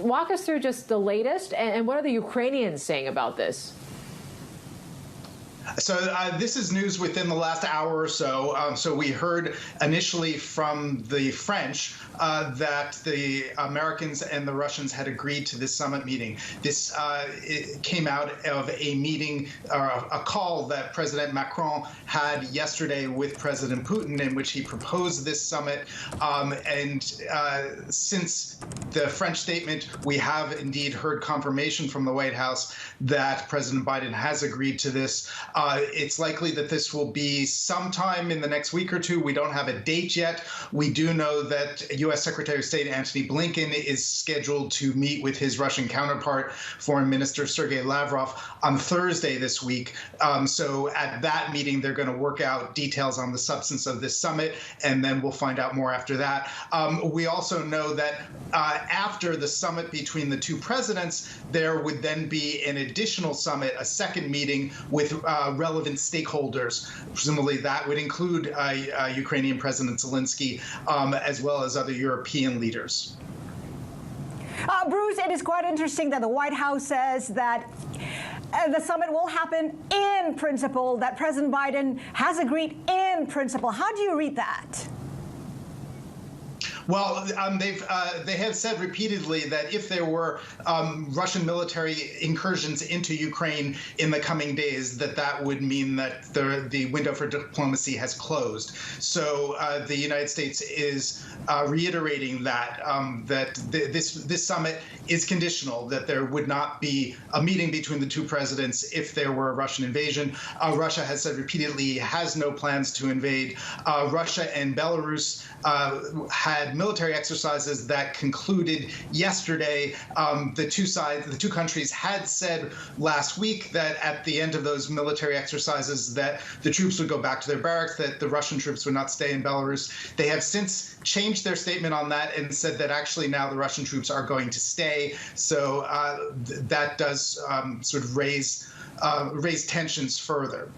walk us through just the latest, and what are the Ukrainians saying about this? So this is news within the last hour or so. So we heard initially from the French that the Americans and the Russians had agreed to this summit meeting. This it came out of a meeting, or a call that President Macron had yesterday with President Putin, in which he proposed this summit. And since the French statement, we have indeed heard confirmation from the White House that President Biden has agreed to this. It's likely that this will be sometime in the next week or two. We don't have a date yet. We do know that U.S. Secretary of State Antony Blinken is scheduled to meet with his Russian counterpart, Foreign Minister Sergei Lavrov, on Thursday this week. So at that meeting, they're going to work out details on the substance of this summit, and then we'll find out more after that. We also know that after the summit between the two presidents, there would then be an additional summit, a second meeting with relevant stakeholders. Presumably that would include Ukrainian President Zelensky, as well as other European leaders. Bruce, it is quite interesting that the White House says that the summit will happen in principle, that President Biden has agreed in principle. How do you read that? Well, they have said repeatedly that if there were Russian military incursions into Ukraine in the coming days, that would mean that the window for diplomacy has closed. So the United States is reiterating that this summit is conditional, that there would not be a meeting between the two presidents if there were a Russian invasion. Russia has said repeatedly it has no plans to invade. Russia and Belarus had military exercises that concluded yesterday. The two countries had said last week that at the end of those military exercises that the troops would go back to their barracks, that the Russian troops would not stay in Belarus. They have since changed their statement on that and said that actually now the Russian troops are going to stay. So that does sort of raise tensions further.